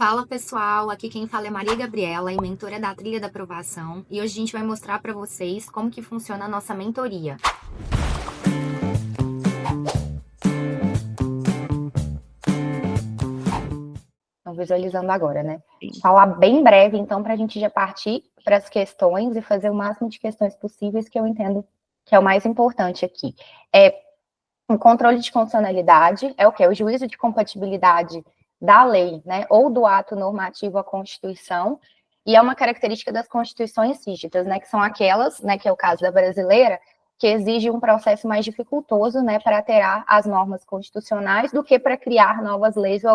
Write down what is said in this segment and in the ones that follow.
Fala pessoal, aqui quem fala é Maria Gabriela, mentora da Trilha da Aprovação, e hoje a gente vai mostrar para vocês como que funciona a nossa mentoria. Estão visualizando agora, né? Falar bem breve, então, para a gente já partir para as questões e fazer o máximo de questões possíveis, que eu entendo que é o mais importante aqui. O controle de constitucionalidade é o quê? O juízo de compatibilidade da lei, né, ou do ato normativo à Constituição, e é uma característica das constituições rígidas, né, que são aquelas, né, que é o caso da brasileira, que exige um processo mais dificultoso, né, para alterar as normas constitucionais do que para criar novas leis ou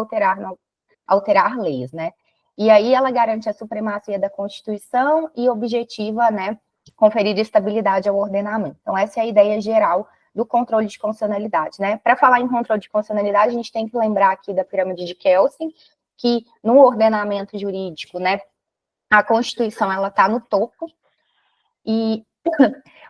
alterar leis, né? E aí ela garante a supremacia da Constituição e objetiva, né, conferir estabilidade ao ordenamento. Então, essa é a ideia geral do controle de constitucionalidade, né? Para falar em controle de constitucionalidade, a gente tem que lembrar aqui da pirâmide de Kelsen, que no ordenamento jurídico, né, a Constituição ela está no topo e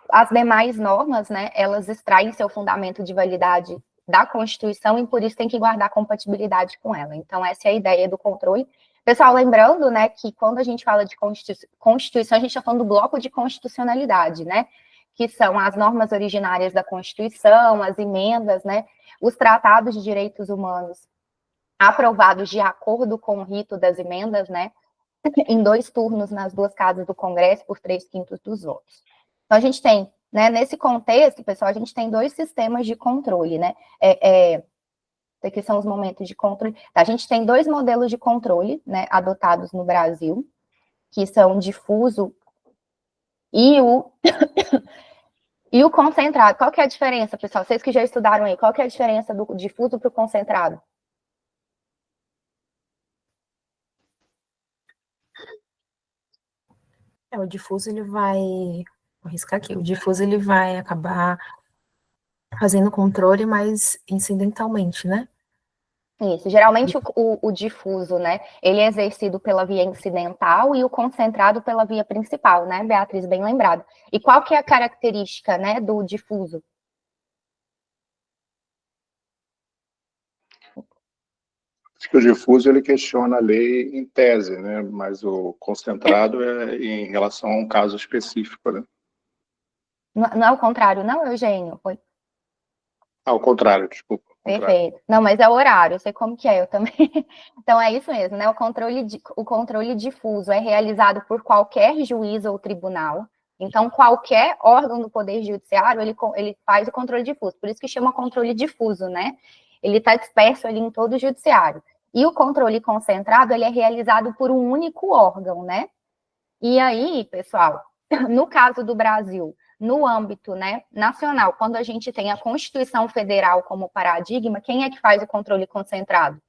as demais normas, né, elas extraem seu fundamento de validade da Constituição e por isso tem que guardar compatibilidade com ela. Então, essa é a ideia do controle. Pessoal, lembrando, né, que quando a gente fala de Constituição, a gente está falando do bloco de constitucionalidade, né, que são as normas originárias da Constituição, as emendas, né, os tratados de direitos humanos aprovados de acordo com o rito das emendas, né, em 2 turnos nas 2 casas do Congresso por 3/5 dos votos. Então, a gente tem, né, nesse contexto, pessoal, a gente tem 2 sistemas de controle, né? Aqui são os momentos de controle. A gente tem 2 modelos de controle, né, adotados no Brasil, que são o difuso e o concentrado. Qual que é a diferença, pessoal? Vocês que já estudaram aí, qual que é a diferença do difuso para o concentrado? O difuso, ele vai, vou arriscar aqui, o difuso, ele vai acabar fazendo controle mais incidentalmente, né? Isso, geralmente o difuso, né, ele é exercido pela via incidental e o concentrado pela via principal, né, Beatriz, bem lembrado. E qual que é a característica, né, do difuso? Acho que o difuso ele questiona a lei em tese, né? Mas o concentrado é em relação a um caso específico, né? Não é o contrário, não, Eugênio? Foi. Ao contrário, desculpa. Perfeito. Não, mas é o horário, eu sei como que é, eu também. Então é isso mesmo, né? O controle difuso é realizado por qualquer juiz ou tribunal. Então, qualquer órgão do Poder Judiciário, ele faz o controle difuso. Por isso que chama controle difuso, né? Ele está disperso ali em todo o judiciário. E o controle concentrado, ele é realizado por um único órgão, né? E aí, pessoal, no caso do Brasil, no âmbito, né, nacional, quando a gente tem a Constituição Federal como paradigma, quem é que faz o controle concentrado?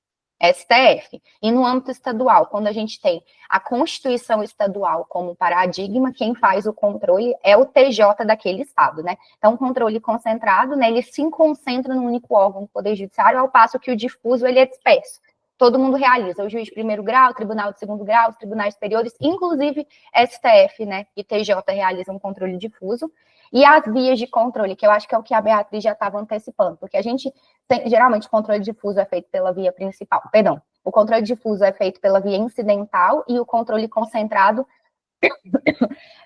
STF. E no âmbito estadual, quando a gente tem a Constituição Estadual como paradigma, quem faz o controle é o TJ daquele estado, né? Então, o controle concentrado, né, ele se concentra num único órgão do Poder Judiciário, ao passo que o difuso, ele é disperso. Todo mundo realiza, o juiz de primeiro grau, o tribunal de segundo grau, os tribunais superiores, inclusive STF, né, e TJ realizam um controle difuso, e as vias de controle, que eu acho que é o que a Beatriz já estava antecipando, porque a gente tem, geralmente, o controle difuso é feito pela via principal, perdão, o controle difuso é feito pela via incidental e o controle concentrado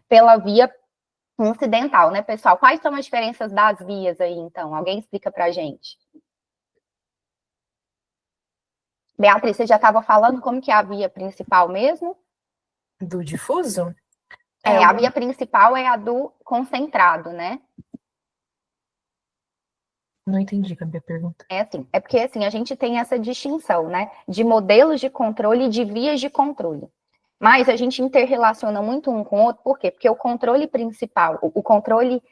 pela via incidental, né, pessoal? Quais são as diferenças das vias aí, então? Alguém explica pra gente? Beatriz, você já estava falando como que é a via principal mesmo? Do difuso? A via principal é a do concentrado, né? Não entendi a minha pergunta. É porque assim, a gente tem essa distinção, né? De modelos de controle e de vias de controle. Mas a gente interrelaciona muito um com o outro, por quê? Porque o controle principal, o controle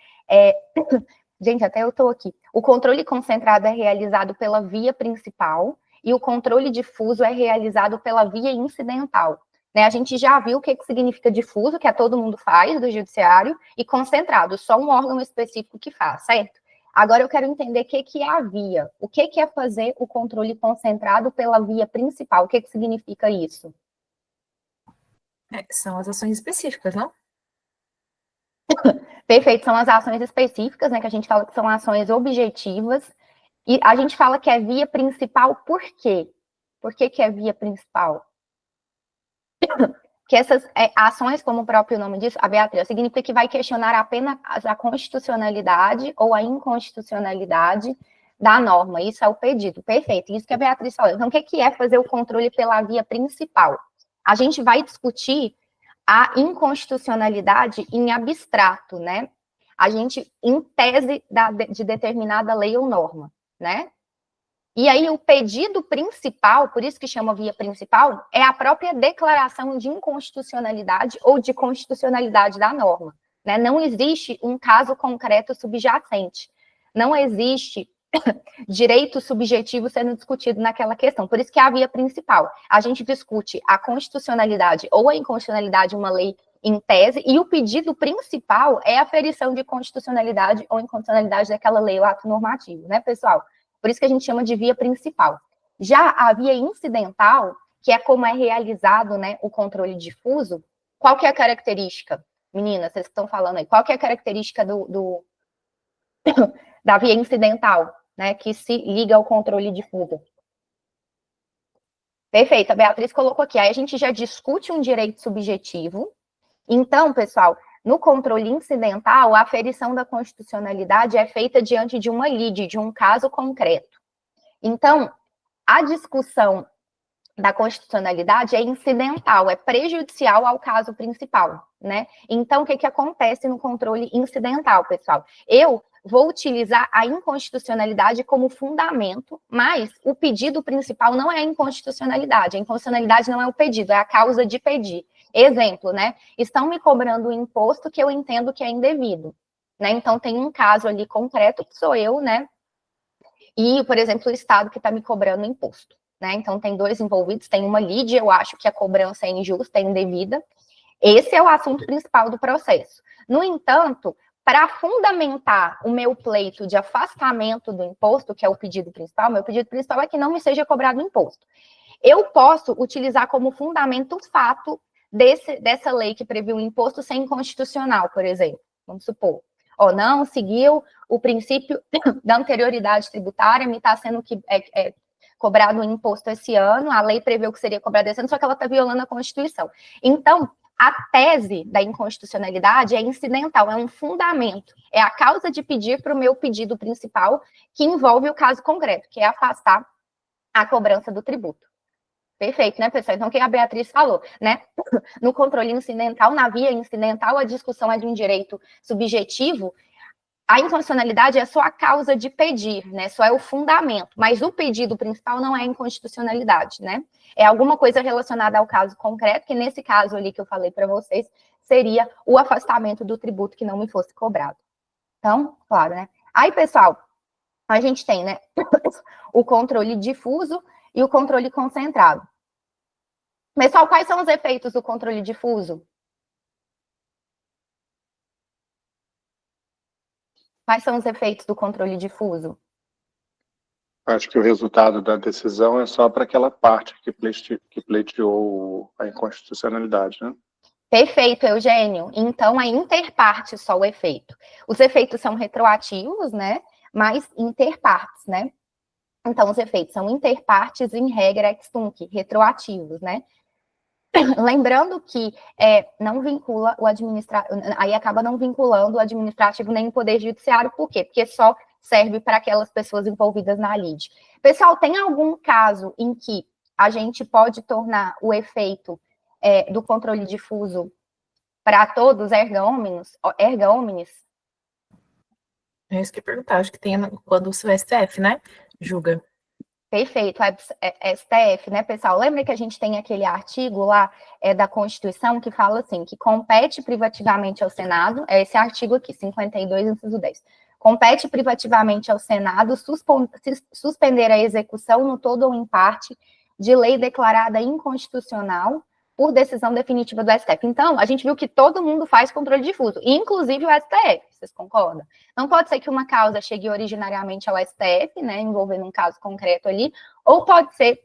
Gente, até eu estou aqui. O controle concentrado é realizado pela via principal e o controle difuso é realizado pela via incidental. Né? A gente já viu o que significa difuso, que todo mundo faz do judiciário, e concentrado, só um órgão específico que faz, certo? Agora eu quero entender o que é a via. O que é fazer o controle concentrado pela via principal? O que significa isso? São as ações específicas, não? Perfeito, são as ações específicas, né, que a gente fala que são ações objetivas, e a gente fala que é via principal por quê? Por que é via principal? que essas ações, como o próprio nome diz, a Beatriz, significa que vai questionar apenas a constitucionalidade ou a inconstitucionalidade da norma. Isso é o pedido. Perfeito. Isso que a Beatriz falou. Então, o que é fazer o controle pela via principal? A gente vai discutir a inconstitucionalidade em abstrato, né? A gente, em tese de determinada lei ou norma, né? E aí, o pedido principal, por isso que chama via principal, é a própria declaração de inconstitucionalidade ou de constitucionalidade da norma, né? Não existe um caso concreto subjacente. Não existe direito subjetivo sendo discutido naquela questão. Por isso que é a via principal. A gente discute a constitucionalidade ou a inconstitucionalidade de uma lei em tese, e o pedido principal é a aferição de constitucionalidade ou inconstitucionalidade daquela lei ou ato normativo, né, pessoal? Por isso que a gente chama de via principal. Já a via incidental, que é como é realizado, né, o controle difuso, qual que é a característica? Meninas, vocês que estão falando aí, qual que é a característica da via incidental, né, que se liga ao controle difuso? Perfeito, a Beatriz colocou aqui. Aí a gente já discute um direito subjetivo. Então, pessoal, no controle incidental, a aferição da constitucionalidade é feita diante de uma lide, de um caso concreto. Então, a discussão da constitucionalidade é incidental, é prejudicial ao caso principal, né? Então, o que acontece no controle incidental, pessoal? Eu vou utilizar a inconstitucionalidade como fundamento, mas o pedido principal não é a inconstitucionalidade não é o pedido, é a causa de pedir. Exemplo, né? Estão me cobrando um imposto que eu entendo que é indevido, né? Então, tem um caso ali concreto que sou eu, né? E, por exemplo, o Estado que está me cobrando imposto, né? Então, tem dois envolvidos, tem uma lide, eu acho que a cobrança é injusta, é indevida. Esse é o assunto principal do processo. No entanto, para fundamentar o meu pleito de afastamento do imposto, que é o pedido principal, meu pedido principal é que não me seja cobrado imposto. Eu posso utilizar como fundamento o fato dessa lei que previu o imposto ser inconstitucional, por exemplo. Vamos supor. Não seguiu o princípio da anterioridade tributária, me está sendo cobrado um imposto esse ano, a lei preveu que seria cobrado esse ano, só que ela está violando a Constituição. Então, a tese da inconstitucionalidade é incidental, é um fundamento, é a causa de pedir para o meu pedido principal, que envolve o caso concreto, que é afastar a cobrança do tributo. Perfeito, né, pessoal? Então, o que a Beatriz falou, né? No controle incidental, na via incidental, a discussão é de um direito subjetivo. A inconstitucionalidade é só a causa de pedir, né? Só é o fundamento. Mas o pedido principal não é a inconstitucionalidade, né? É alguma coisa relacionada ao caso concreto, que nesse caso ali que eu falei para vocês, seria o afastamento do tributo que não me fosse cobrado. Então, claro, né? Aí, pessoal, a gente tem, né, o controle difuso e o controle concentrado. Pessoal, quais são os efeitos do controle difuso? Quais são os efeitos do controle difuso? Acho que o resultado da decisão é só para aquela parte que pleiteou a inconstitucionalidade, né? Perfeito, Eugênio. Então, é interparte só o efeito. Os efeitos são retroativos, né? Mas interpartes, né? Então, os efeitos são interpartes, em regra, ex tunc, retroativos, né? Lembrando que não vincula o administrativo, aí acaba não vinculando o administrativo nem o poder judiciário, por quê? Porque só serve para aquelas pessoas envolvidas na lide. Pessoal, tem algum caso em que a gente pode tornar o efeito do controle difuso para todos erga omnes? É isso que eu ia perguntar, acho que tem quando o STF, né, julga. Perfeito, STF, né, pessoal? Lembra que a gente tem aquele artigo lá da Constituição que fala assim, que compete privativamente ao Senado, é esse artigo aqui, 52, inciso 10. Compete privativamente ao Senado suspender a execução no todo ou em parte de lei declarada inconstitucional por decisão definitiva do STF. Então, a gente viu que todo mundo faz controle difuso, inclusive o STF, vocês concordam? Não pode ser que uma causa chegue originariamente ao STF, né, envolvendo um caso concreto ali, ou pode ser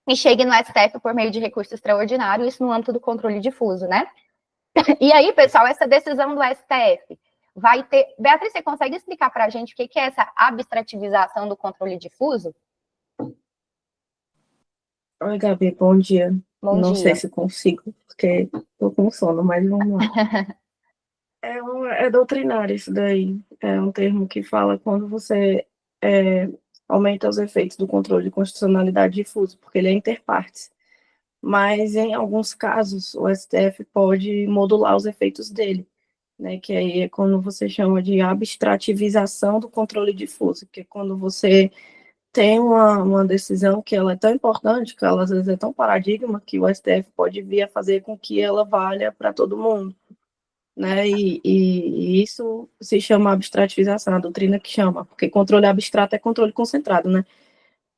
que chegue no STF por meio de recurso extraordinário, isso no âmbito do controle difuso, né? E aí, pessoal, essa decisão do STF vai ter... Beatriz, você consegue explicar para a gente o que é essa abstrativização do controle difuso? Oi, Gabi, bom dia. Bom Não sei dia. se consigo, porque estou com sono, mas vamos lá. É doutrinário isso daí. É um termo que fala quando você aumenta os efeitos do controle de constitucionalidade difuso, porque ele é interpartes. Mas, em alguns casos, o STF pode modular os efeitos dele, né? Que aí é quando você chama de abstrativização do controle difuso, que é quando você tem uma decisão que ela é tão importante, que ela às vezes é tão paradigma, que o STF pode vir a fazer com que ela valha para todo mundo, né? E isso se chama abstrativização, a doutrina que chama, porque controle abstrato é controle concentrado, né?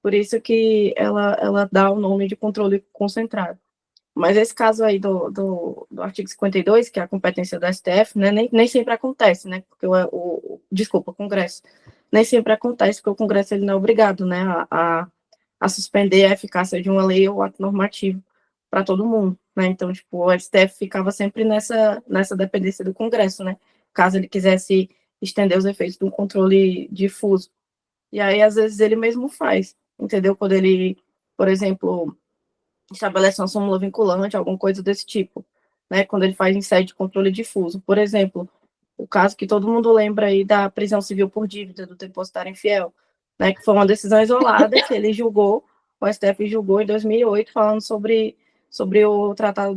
Por isso que ela dá o nome de controle concentrado. Mas esse caso aí do artigo 52, que é a competência do STF, né, nem sempre acontece, né? Porque desculpa, o Congresso. Nem sempre acontece, porque o Congresso ele não é obrigado, né, a suspender a eficácia de uma lei ou ato normativo para todo mundo, né? Então, tipo, o STF ficava sempre nessa dependência do Congresso, né? Caso ele quisesse estender os efeitos de um controle difuso. E aí, às vezes, ele mesmo faz, entendeu? Quando ele, por exemplo, estabelece uma súmula vinculante, alguma coisa desse tipo, né? Quando ele faz em sede de controle difuso. Por exemplo, o caso que todo mundo lembra aí da prisão civil por dívida do depositário infiel, né? Que foi uma decisão isolada que ele julgou, o STF julgou em 2008, falando sobre o tratado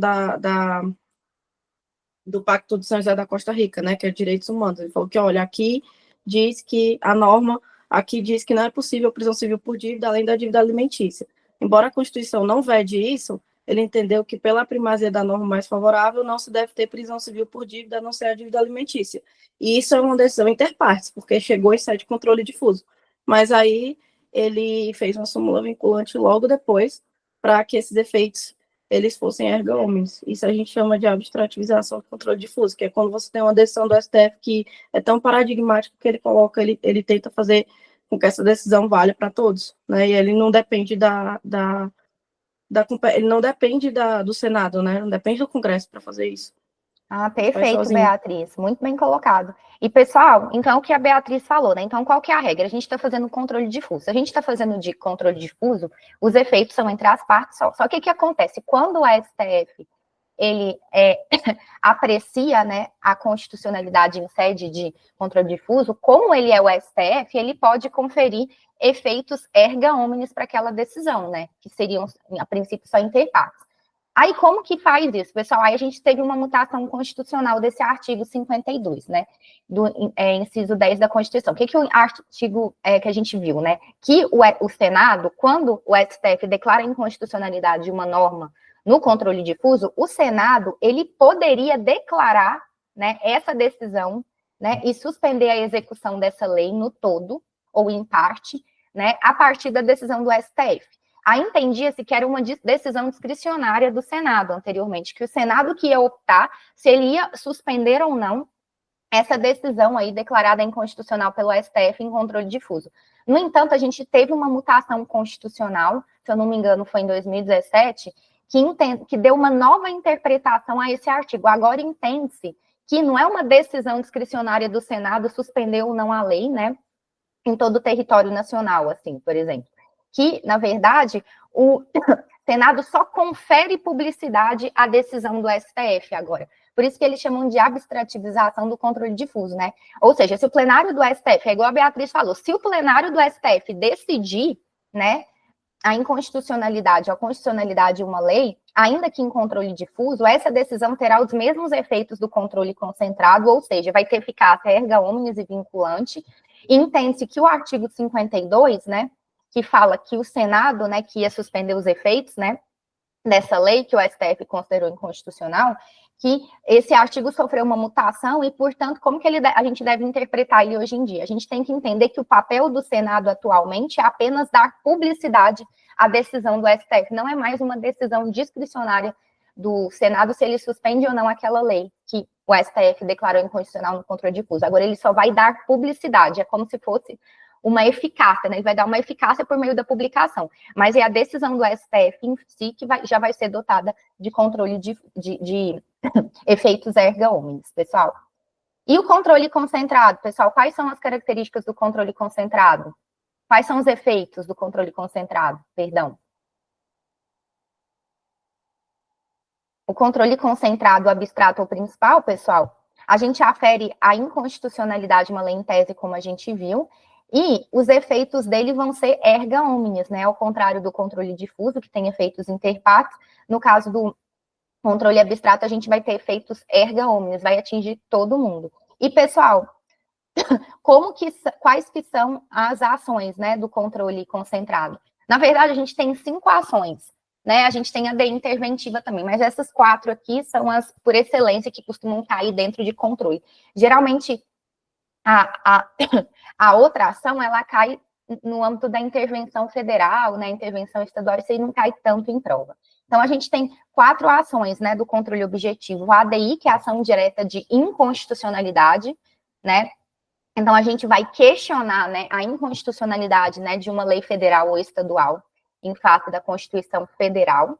do Pacto de São José da Costa Rica, né? Que é direitos humanos. Ele falou que, olha, aqui diz que a norma aqui diz que não é possível prisão civil por dívida, além da dívida alimentícia. Embora a Constituição não vede isso, ele entendeu que, pela primazia da norma mais favorável, não se deve ter prisão civil por dívida, a não ser a dívida alimentícia. E isso é uma decisão interpartes, porque chegou em sede de controle difuso. Mas aí ele fez uma súmula vinculante logo depois, para que esses efeitos eles fossem erga omnes. Isso a gente chama de abstrativização do controle difuso, que é quando você tem uma decisão do STF que é tão paradigmática que ele tenta fazer com que essa decisão valha para todos, né? E ele não depende ele não depende do Senado, né? Não depende do Congresso para fazer isso. Ah, perfeito, Beatriz, muito bem colocado. E, pessoal, então, o que a Beatriz falou, né? Então, qual que é a regra? A gente está fazendo controle difuso. Se a gente está fazendo de controle difuso, os efeitos são entre as partes só. Só que o que acontece? Quando o STF, ele aprecia, né, a constitucionalidade em sede de controle difuso, como ele é o STF, ele pode conferir efeitos erga omnes para aquela decisão, né? Que seriam, a princípio, só interpartes. Aí, como que faz isso, pessoal? Aí a gente teve uma mutação constitucional desse artigo 52, né? Do inciso 10 da Constituição. O que o artigo que a gente viu, né? Que o Senado, quando o STF declara a inconstitucionalidade de uma norma no controle difuso, o Senado, ele poderia declarar, né, essa decisão, né, e suspender a execução dessa lei no todo, ou em parte, né, a partir da decisão do STF. Aí entendia-se que era uma decisão discricionária do Senado anteriormente, que o Senado que ia optar se ele ia suspender ou não essa decisão aí declarada inconstitucional pelo STF em controle difuso. No entanto, a gente teve uma mutação constitucional, se eu não me engano, foi em 2017, que deu uma nova interpretação a esse artigo. Agora entende-se que não é uma decisão discricionária do Senado suspender ou não a lei, né, em todo o território nacional, assim, por exemplo. Que, na verdade, o Senado só confere publicidade à decisão do STF agora. Por isso que eles chamam de abstrativização do controle difuso, né? Ou seja, se o plenário do STF, é igual a Beatriz falou, se o plenário do STF decidir, né, a inconstitucionalidade ou a constitucionalidade de uma lei, ainda que em controle difuso, essa decisão terá os mesmos efeitos do controle concentrado, ou seja, vai ter eficácia erga omnes e vinculante. E entende-se que o artigo 52, né, que fala que o Senado, né, que ia suspender os efeitos, né, dessa lei que o STF considerou inconstitucional, que esse artigo sofreu uma mutação e, portanto, como que a gente deve interpretar ele hoje em dia? A gente tem que entender que o papel do Senado atualmente é apenas dar publicidade à decisão do STF, não é mais uma decisão discricionária do Senado se ele suspende ou não aquela lei que o STF declarou inconstitucional no controle difuso. Agora ele só vai dar publicidade, é como se fosse uma eficácia, né? Ele vai dar uma eficácia por meio da publicação, mas é a decisão do STF em si que já vai ser dotada de controle de efeitos erga omnes, pessoal. E o controle concentrado, pessoal, quais são as características do controle concentrado? Quais são os efeitos do controle concentrado? Perdão. o controle concentrado, abstrato ou principal, pessoal, a gente afere a inconstitucionalidade de uma lei em tese, como a gente viu, e os efeitos dele vão ser erga omnes, né? Ao contrário do controle difuso, que tem efeitos interpartes, no caso do controle abstrato, a gente vai ter efeitos erga omnes, vai atingir todo mundo. E, pessoal, quais que são as ações, né, do controle concentrado? Na verdade, a gente tem 5 ações, né? A gente tem a DI interventiva também, mas essas 4 aqui são as, por excelência, que costumam cair dentro de controle. Geralmente, a outra ação, ela cai no âmbito da intervenção federal, né, intervenção estadual, isso aí não cai tanto em prova. Então, a gente tem 4 ações, né, do controle objetivo. O ADI, que é a ação direta de inconstitucionalidade, né? Então, a gente vai questionar, né, a inconstitucionalidade, né, de uma lei federal ou estadual em face da Constituição Federal.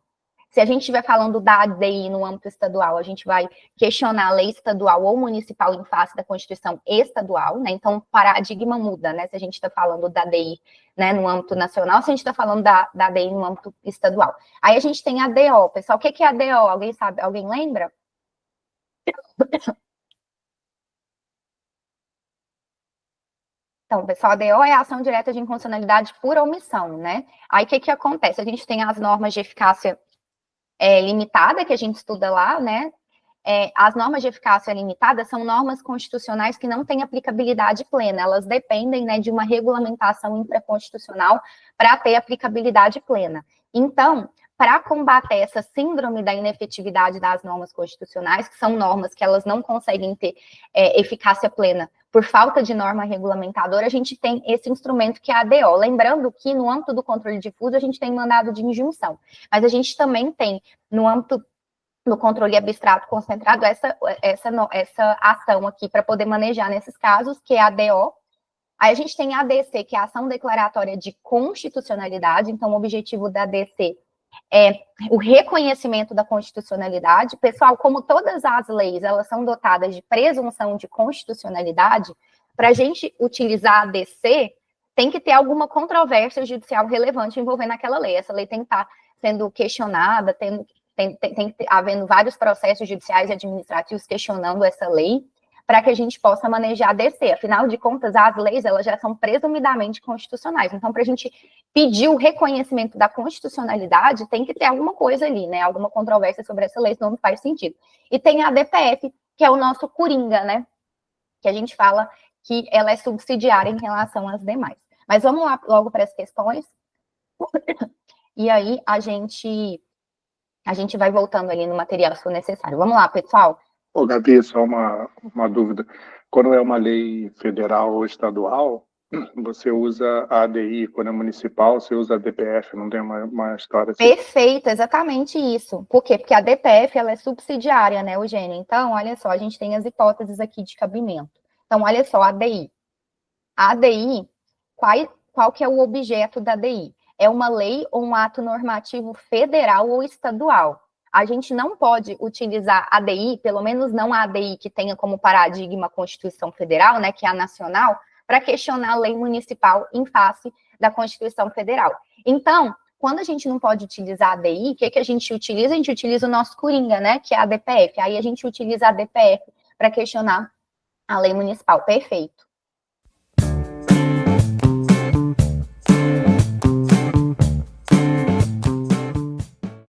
Se a gente estiver falando da ADI no âmbito estadual, a gente vai questionar a lei estadual ou municipal em face da Constituição estadual, né? Então, o paradigma muda, né? Se a gente está falando da ADI, né, no âmbito nacional, se a gente está falando da ADI no âmbito estadual. Aí a gente tem a DO, pessoal. O que é a DO? Alguém sabe? Alguém lembra? Então, pessoal, a DO é a ação direta de inconstitucionalidade por omissão, né? Aí, o que acontece? A gente tem as normas de eficácia limitada, que a gente estuda lá, né? As normas de eficácia limitada são normas constitucionais que não têm aplicabilidade plena, elas dependem, né, de uma regulamentação infraconstitucional para ter aplicabilidade plena. Então, para combater essa síndrome da inefetividade das normas constitucionais, que são normas que elas não conseguem ter eficácia plena por falta de norma regulamentadora, a gente tem esse instrumento que é a ADO. Lembrando que no âmbito do controle difuso a gente tem mandado de injunção, mas a gente também tem no âmbito do controle abstrato concentrado essa ação aqui para poder manejar nesses casos, que é a ADO. Aí a gente tem a ADC, que é a ação declaratória de constitucionalidade. Então, o objetivo da ADC é o reconhecimento da constitucionalidade. Pessoal, como todas as leis, elas são dotadas de presunção de constitucionalidade, para a gente utilizar a ADC, tem que ter alguma controvérsia judicial relevante envolvendo aquela lei. Essa lei tem que estar sendo questionada, tem que havendo vários processos judiciais e administrativos questionando essa lei, para que a gente possa manejar a ADC. Afinal de contas, as leis, elas já são presumidamente constitucionais. Então, para a gente pedir o reconhecimento da constitucionalidade, tem que ter alguma coisa ali, né? Alguma controvérsia sobre essa lei, senão não faz sentido. E tem a ADPF, que é o nosso coringa, né? Que a gente fala que ela é subsidiária em relação às demais. Mas vamos lá logo para as questões. E aí, a gente vai voltando ali no material, se for necessário. Vamos lá, pessoal. Ô, Gabi, só uma dúvida. Quando é uma lei federal ou estadual, você usa a ADI. Quando é municipal, você usa a DPF. Não tem uma história assim? Perfeito, exatamente isso. Por quê? Porque a DPF, ela é subsidiária, né, Eugênio? Então, olha só, a gente tem as hipóteses aqui de cabimento. Então, olha só, a ADI. A ADI, qual que é o objeto da ADI? É uma lei ou um ato normativo federal ou estadual. A gente não pode utilizar a ADI, pelo menos não a ADI que tenha como paradigma a Constituição Federal, né, que é a nacional, para questionar a lei municipal em face da Constituição Federal. Então, quando a gente não pode utilizar a ADI, o que a gente utiliza? A gente utiliza o nosso coringa, né, que é a DPF. Aí a gente utiliza a DPF para questionar a lei municipal. Perfeito.